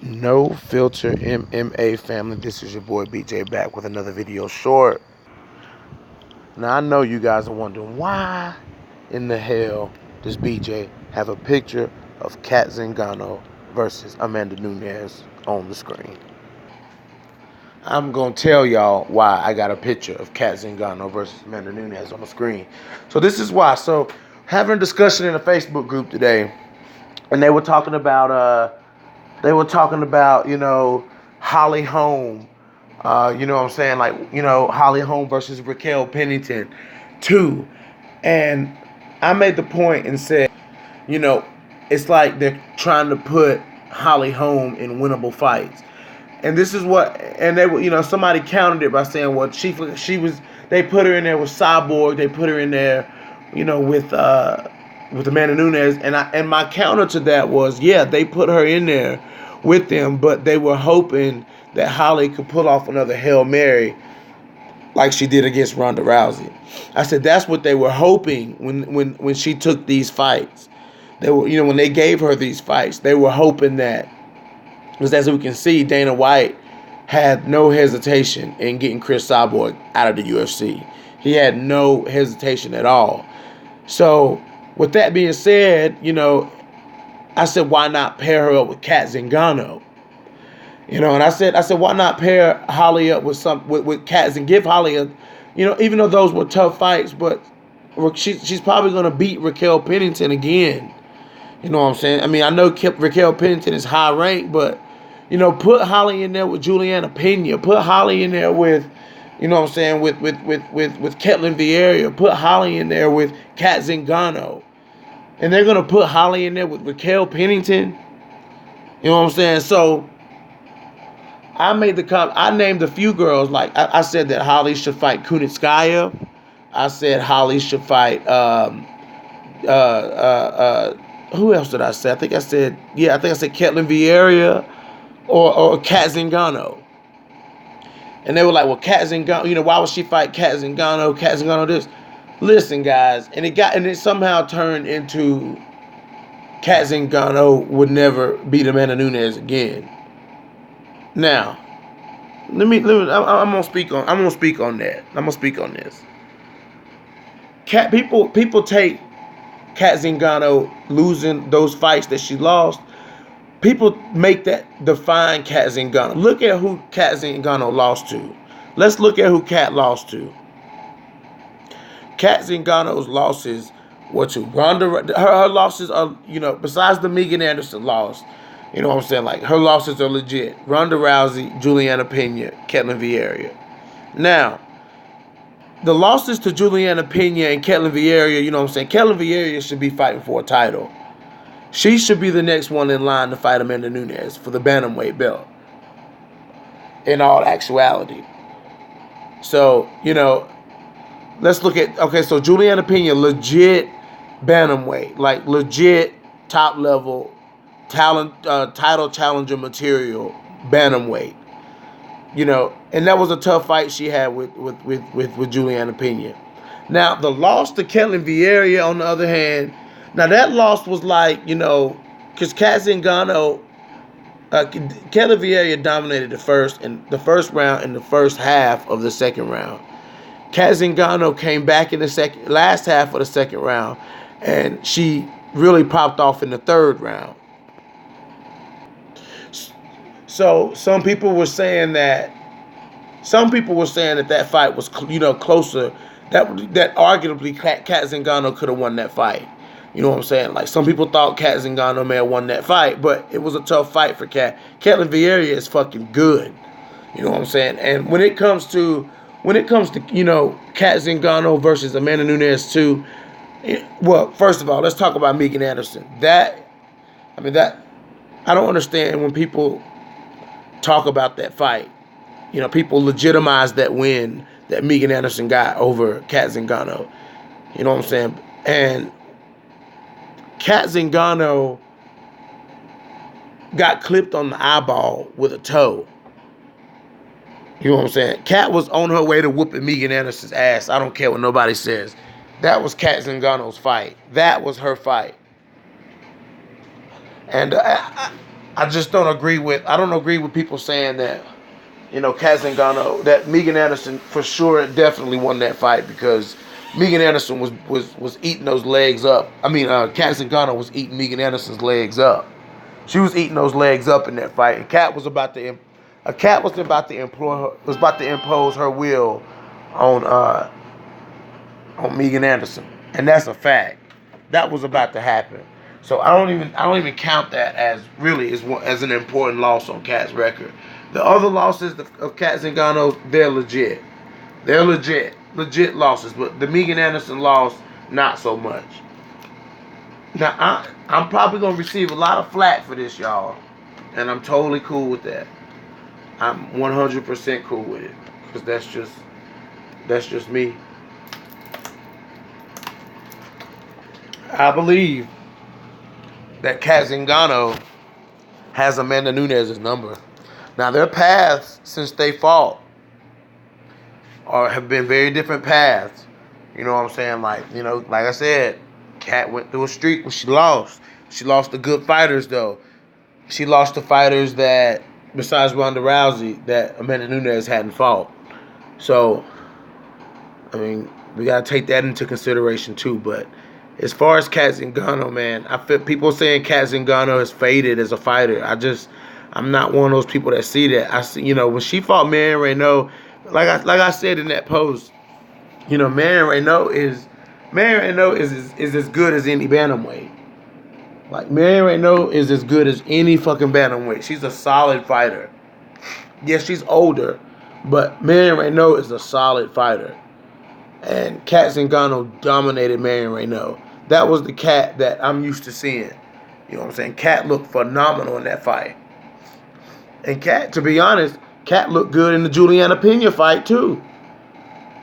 No Filter MMA family, this is your boy BJ back with another video short. Now I know you guys are wondering why in the hell does BJ have a picture of Kat Zingano versus Amanda Nunes on the screen. I'm going to tell y'all why I got a picture of Kat Zingano versus Amanda Nunes on the screen. So this is why. So having a discussion in a Facebook group today, and they were talking about Holly Holm. You know what I'm saying? Like, Holly Holm versus Raquel Pennington, too. And I made the point and said, it's like they're trying to put Holly Holm in winnable fights. And this is what, and they were, somebody countered it by saying, well, they put her in there with Cyborg, they put her in there, with Amanda Nunes, and my counter to that was, yeah, they put her in there with them, but they were hoping that Holly could pull off another Hail Mary like she did against Ronda Rousey. I said that's what they were hoping when she took these fights. They were, when they gave her these fights, they were hoping that, because as we can see, Dana White had no hesitation in getting Chris Cyborg out of the UFC. He had no hesitation at all. So with that being said, I said, why not pair her up with Kat Zingano? And I said, why not pair Holly up with Kat and give Holly a, even though those were tough fights, but she's probably going to beat Raquel Pennington again. You know what I'm saying? I mean, I know Raquel Pennington is high ranked, but, put Holly in there with Juliana Pena. Put Holly in there with, with Ketlin Vieira. Put Holly in there with Kat Zingano. And they're going to put Holly in there with Raquel Pennington. You know what I'm saying? So I made the comment. I named a few girls. Like I said that Holly should fight Kunitskaya. I said Holly should fight. Who else did I say? I think I said Ketlin Vieira or Kat Zingano. And they were like, well, Kat Zingano, why would she fight Kat Zingano? Kat Zingano this. Listen, guys, and it somehow turned into Kat Zingano would never beat Amanda Nunes again. Now, I'm gonna speak on that. I'm gonna speak on this. People take Kat Zingano losing those fights that she lost. People make that define Kat Zingano. Look at who Kat Zingano lost to. Let's look at who Kat lost to. Kat Zingano's losses were to Ronda. Her losses are, besides the Megan Anderson loss, you know what I'm saying? Like, her losses are legit. Ronda Rousey, Juliana Pena, Ketlin Vieira. Now, the losses to Juliana Pena and Ketlin Vieira, you know what I'm saying? Ketlin Vieira should be fighting for a title. She should be the next one in line to fight Amanda Nunes for the bantamweight belt. In all actuality. So, let's look at, so Juliana Pena, legit bantamweight, like legit top level talent, title challenger material bantamweight. And that was a tough fight she had with Juliana Pena. Now, the loss to Ketlin Vieira, on the other hand, now that loss was like, because Kat Zingano, Ketlin Vieira dominated the first round and the first half of the second round. Kat Zingano came back in the last half of the second round, and she really popped off in the third round. So some people were saying that that fight was closer. That arguably Kat Zingano could have won that fight. You know what I'm saying? Like, some people thought Kat Zingano may have won that fight, but it was a tough fight for Kat. Ketlin Vieira is fucking good. You know what I'm saying? And when it comes to Kat Zingano versus Amanda Nunes too, well, first of all, let's talk about Megan Anderson. I don't understand when people talk about that fight. People legitimize that win that Megan Anderson got over Kat Zingano. You know what I'm saying? And Kat Zingano got clipped on the eyeball with a toe. You know what I'm saying? Kat was on her way to whooping Megan Anderson's ass. I don't care what nobody says. That was Kat Zingano's fight. That was her fight. And I don't agree with people saying that, Kat Zingano, that Megan Anderson for sure definitely won that fight, because Megan Anderson was eating those legs up. I mean, Kat Zingano was eating Megan Anderson's legs up. She was eating those legs up in that fight, and Kat was about to impose her will on Megan Anderson, and that's a fact. That was about to happen. So I don't even count that as really as an important loss on Kat's record. The other losses of Kat Zingano, they're legit. They're legit losses. But the Megan Anderson loss, not so much. Now I'm probably gonna receive a lot of flack for this, y'all, and I'm totally cool with that. I'm 100% cool with it, because that's just me. I believe that Kat Zingano has Amanda Nunes' number. Now, their paths since they fought have been very different paths. You know what I'm saying? Like I said, Kat went through a streak where she lost. She lost to good fighters, though. She lost to fighters that, besides Ronda Rousey, that Amanda Nunes hadn't fought. So, I mean, we got to take that into consideration, too. But as far as Kat Zingano, man, I feel people saying Kat Zingano has faded as a fighter. I'm not one of those people that see that. I see, when she fought Marion Renault, like I said in that post, Marion Renault is as good as any bantamweight. Like, Marion Renault is as good as any fucking bantamweight. She's a solid fighter. Yes, she's older, but Marion Renault is a solid fighter. And Kat Zingano dominated Marion Renault. That was the Kat that I'm used to seeing. You know what I'm saying? Kat looked phenomenal in that fight. And Kat, to be honest, Kat looked good in the Juliana Pena fight, too.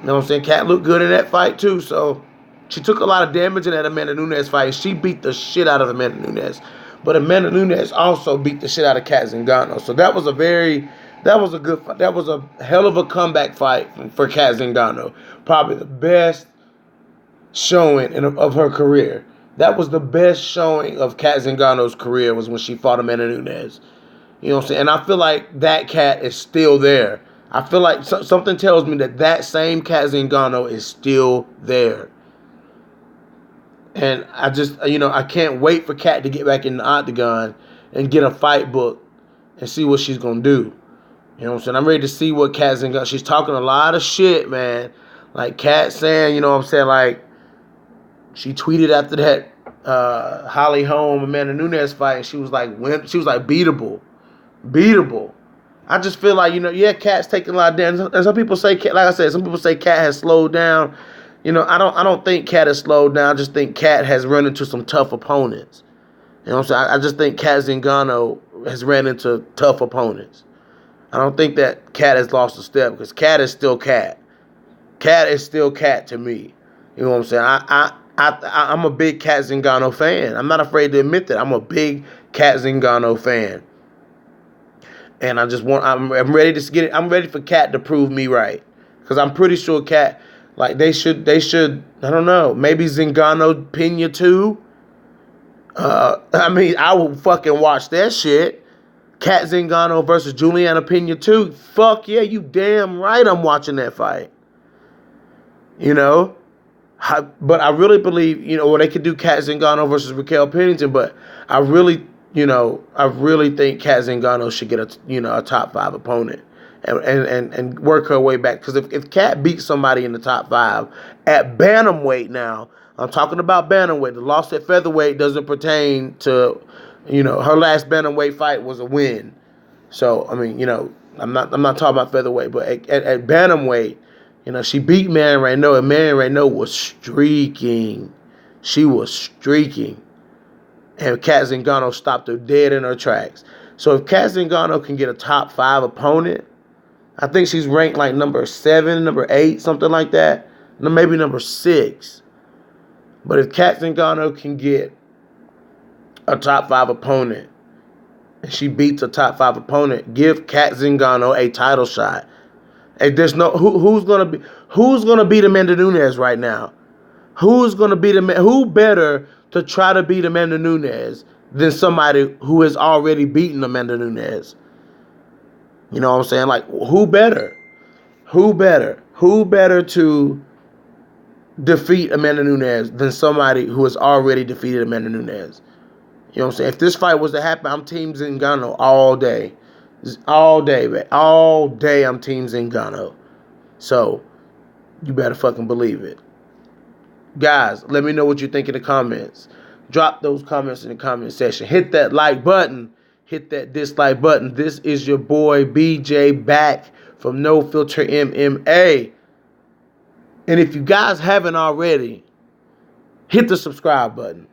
You know what I'm saying? Kat looked good in that fight, too. So, she took a lot of damage in that Amanda Nunes fight. She beat the shit out of Amanda Nunes. But Amanda Nunes also beat the shit out of Kat Zingano. So, that was a good fight. That was a hell of a comeback fight for Kat Zingano. Probably the best showing of her career. That was the best showing of Kat Zingano's career, was when she fought Amanda Nunes. You know what I'm saying? And I feel like that Kat is still there. I feel like something tells me that same Kat Zingano is still there. And I just, I can't wait for Kat to get back in the octagon and get a fight book and see what she's going to do. You know what I'm saying? I'm ready to see what Kat Zingano, she's talking a lot of shit, man. Like Kat saying, you know what I'm saying, like, she tweeted after that Holly Holm Amanda Nunes fight, and she was like beatable. I just feel like, Kat's taking a lot of damage. And some people say, like I said, some people say Kat has slowed down. I don't think Kat has slowed down. I just think Kat has run into some tough opponents. You know what I'm saying? I just think Kat Zingano has ran into tough opponents. I don't think that Kat has lost a step, because Kat is still Kat. Kat is still Kat to me. You know what I'm saying? I'm a big Kat Zingano fan. I'm not afraid to admit that. I'm a big Kat Zingano fan. And I'm ready to get it. I'm ready for Kat to prove me right. Because I'm pretty sure Kat, like, they should, I don't know, maybe Zingano Pena 2. I will fucking watch that shit. Kat Zingano versus Juliana Pena 2. Fuck yeah, you damn right I'm watching that fight. But I really believe, they could do Kat Zingano versus Raquel Pennington, but I really think Kat Zingano should get a top 5 opponent and work her way back. Because if Kat beats somebody in the top 5 at bantamweight now, I'm talking about bantamweight. The loss at featherweight doesn't pertain to, her last bantamweight fight was a win. So, I'm not talking about featherweight, but at bantamweight, she beat Marion Renault, and Marion Renault was streaking. She was streaking. And Kat Zingano stopped her dead in her tracks. So if Kat Zingano can get a top 5 opponent, I think she's ranked like number 7, number 8, something like that. Maybe number 6. But if Kat Zingano can get a top 5 opponent, and she beats a top 5 opponent, give Kat Zingano a title shot. And there's no who's gonna beat Amanda Nunes right now? Who better to try to beat Amanda Nunes than somebody who has already beaten Amanda Nunes. You know what I'm saying? Like, who better? Who better? Who better to defeat Amanda Nunes than somebody who has already defeated Amanda Nunes? You know what I'm saying? If this fight was to happen, I'm Team Zingano all day. All day, man. All day I'm Team Zingano. So, you better fucking believe it. Guys, let me know what you think in the comments. Drop those comments in the comment section. Hit that like button. Hit that dislike button. This is your boy BJ back from No Filter MMA. And if you guys haven't already, hit the subscribe button.